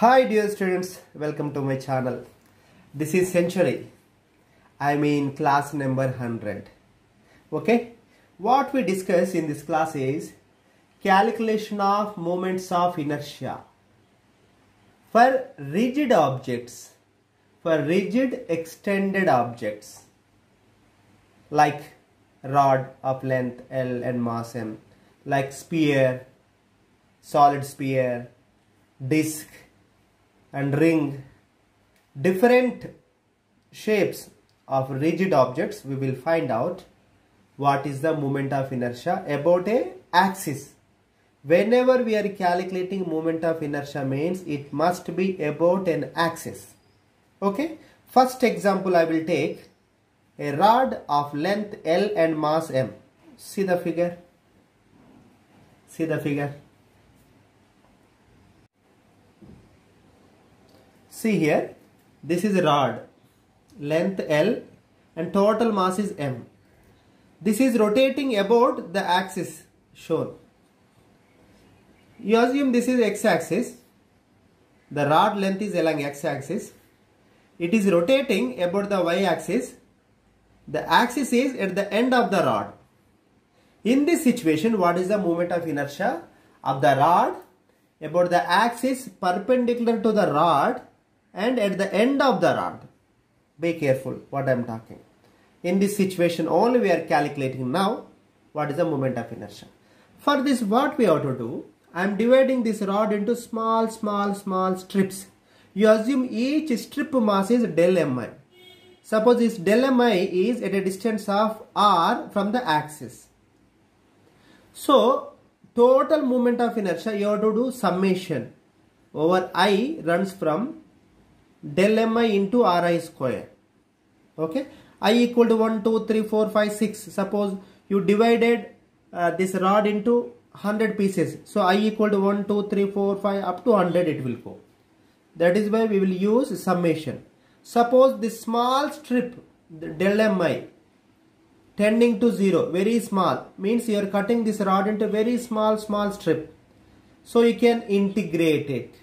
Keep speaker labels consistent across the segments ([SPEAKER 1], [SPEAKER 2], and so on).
[SPEAKER 1] Hi dear students, welcome to my channel. This is Century. I'm in class number 100. Okay, what we discuss in this class is calculation of moments of inertia for rigid objects, for rigid extended objects like rod of length L and mass M, like sphere, solid sphere, disc and ring. Different shapes of rigid objects, we will find out what is the moment of inertia about a axis. Whenever we are calculating moment of inertia means it must be about an axis. Okay, first example I will take a rod of length L and mass M. See the figure. See the figure. See here, this is a rod, length L and total mass is M. This is rotating about the axis shown. You assume this is x-axis. The rod length is along x-axis. It is rotating about the y-axis. The axis is at the end of the rod. In this situation, what is the moment of inertia of the rod about the axis perpendicular to the rod and at the end of the rod? Be careful what I am talking. In this situation only we are calculating now what is the moment of inertia. For this, what we have to do, I am dividing this rod into small strips. You assume each strip mass is del mi. Suppose this del mi is at a distance of r from the axis. So total moment of inertia, you have to do summation over I runs from del mi into ri square. Okay, I equal to 1, 2, 3, 4, 5, 6. Suppose you divided this rod into 100 pieces. So I equal to 1, 2, 3, 4, 5 up to 100 it will go. That is why we will use summation. Suppose this small strip del mi tending to 0, very small, means you are cutting this rod into very small strip. So you can integrate it.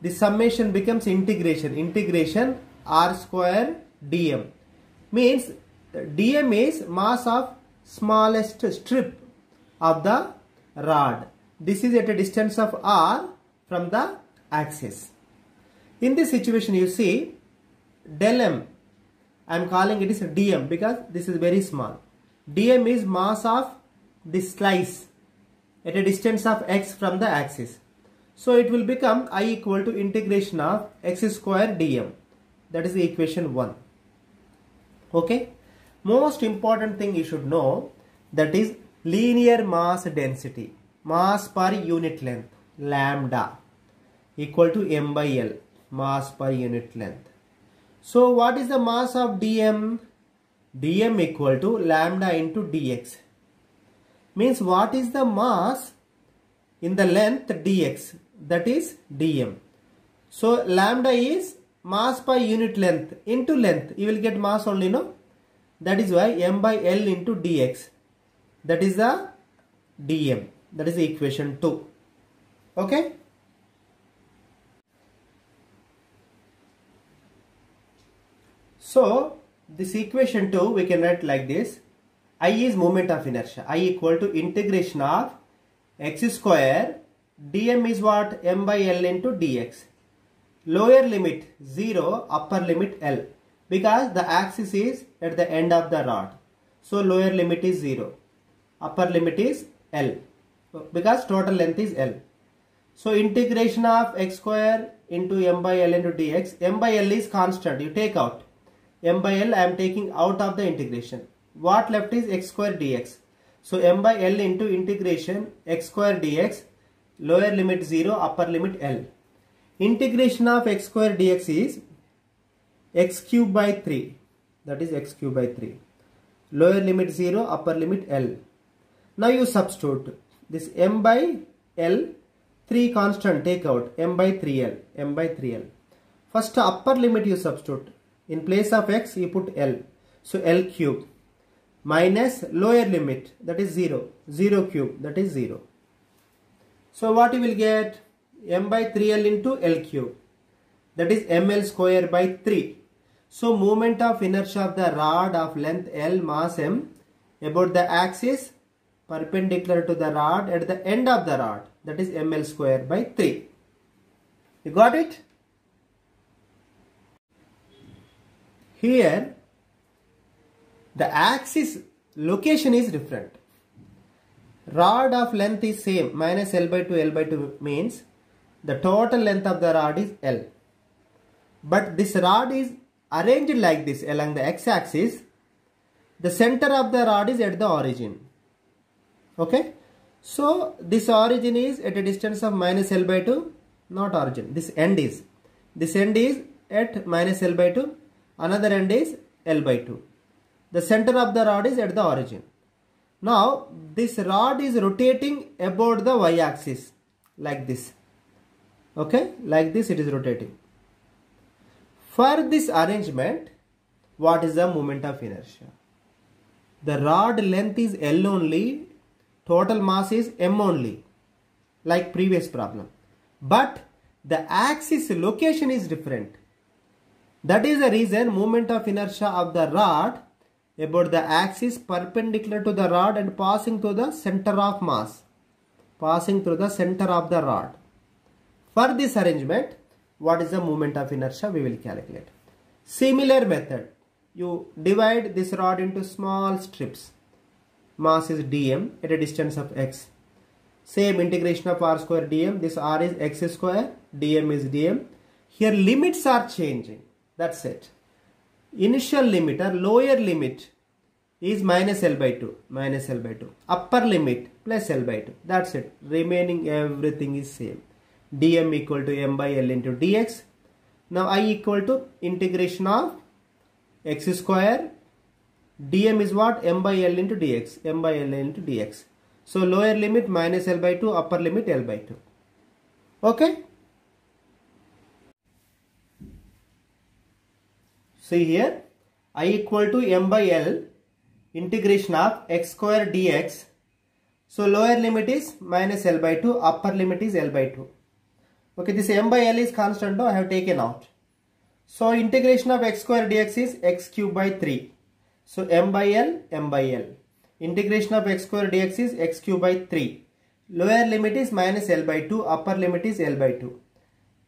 [SPEAKER 1] The summation becomes integration r square dm, means dm is mass of smallest strip of the rod. This is at a distance of r from the axis. In this situation you see del m, I am calling it is dm because this is very small. Dm is mass of this slice at a distance of x from the axis. So it will become I equal to integration of x square dm. That is the equation 1. Okay. Most important thing you should know, that is linear mass density. Mass per unit length, lambda, equal to m by L, mass per unit length. So what is the mass of dm? Dm equal to lambda into dx. Means what is the mass in the length dx? That is dm. So lambda is mass per unit length into length. You will get mass only, no? That is why m by L into dx. That is the dm. That is the equation 2. Okay. So this equation 2 we can write like this. I is moment of inertia. I equal to integration of x square dm is what? M by L into dx. Lower limit 0, upper limit L, because the axis is at the end of the rod. So lower limit is 0, upper limit is L, because total length is L. So integration of x square into m by L into dx. M by L is constant, you take out. M by L I am taking out of the integration. What left is x square dx. So m by L into integration x square dx, lower limit 0, upper limit L. Integration of x square dx is x cube by 3. That is x cube by 3. Lower limit 0, upper limit L. Now you substitute this m by L, 3 constant take out, m by 3L, m by 3L. First upper limit you substitute. In place of x you put L. So L cube minus lower limit, that is 0. 0 cube, that is 0. So what you will get? M by 3L into L cube. that is ml square by 3. So moment of inertia of the rod of length L, mass m, about the axis perpendicular to the rod at the end of the rod, that is ml square by 3. You got it? Here the axis location is different. Rod of length is same, minus L by 2, L by 2 means the total length of the rod is L. But this rod is arranged like this along the x-axis. The center of the rod is at the origin. Okay. So this origin is at a distance of minus L by 2, not origin. This end is at minus L by 2. Another end is L by 2. The center of the rod is at the origin. Now this rod is rotating about the y-axis like this. Okay, like this it is rotating. For this arrangement, what is the moment of inertia? The rod length is L only, total mass is m only, like previous problem. But the axis location is different. That is the reason moment of inertia of the rod about the axis perpendicular to the rod and passing through the center of mass. Passing through the center of the rod. For this arrangement, what is the moment of inertia we will calculate. Similar method. You divide this rod into small strips. Mass is dm at a distance of x. Same integration of r square dm. This r is x square. Dm is dm. Here limits are changing. That's it. Initial limit or lower limit is minus L by 2. Minus L by 2. Upper limit plus L by 2. That's it. Remaining everything is same. Dm equal to m by L into dx. Now I equal to integration of x square. Dm is what? M by L into dx. M by L into dx. So lower limit minus L by 2, upper limit L by 2. Okay. See here, I equal to m by L integration of x square dx. So lower limit is minus L by 2, upper limit is L by 2. Okay, this m by L is constant, I have taken out. So integration of x square dx is x cube by 3. So m by L, m by L. Integration of x square dx is x cube by 3. Lower limit is minus L by 2, upper limit is L by 2.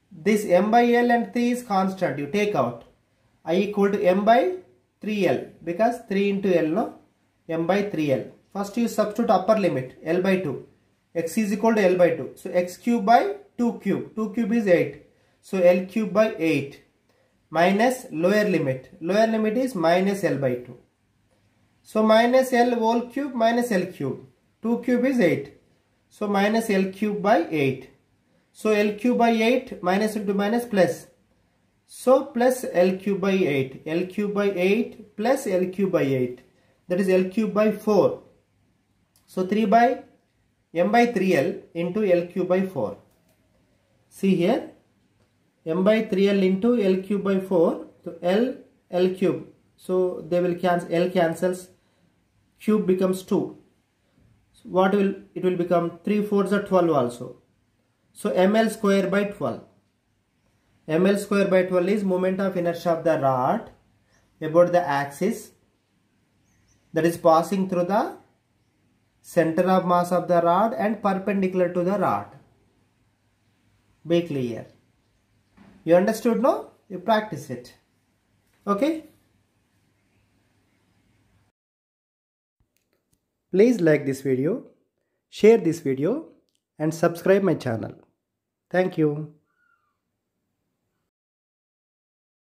[SPEAKER 1] This m by L and 3 is constant, you take out. I equal to m by 3L because 3 into L, no? M by 3L. First you substitute upper limit L by 2. X is equal to L by 2. So x cube by 2 cube. 2 cube is 8. So L cube by 8 minus lower limit. Lower limit is minus L by 2. So minus L whole cube minus L cube. 2 cube is 8. So minus L cube by 8. So L cube by 8 minus into minus plus. So plus L cube by 8. L cube by 8 plus L cube by 8. That is L cube by 4. So 3 by m by 3L into L cube by 4. See here. M by 3L into L cube by 4. So L cube. So they will cancel. L cancels. Cube becomes 2. So what will it will become? 3 4s are 12 also. So ml square by 12. ml square by 12 is moment of inertia of the rod about the axis that is passing through the center of mass of the rod and perpendicular to the rod. Be clear. You understood now? You practice it. Okay? Please like this video, share this video and subscribe my channel. Thank you.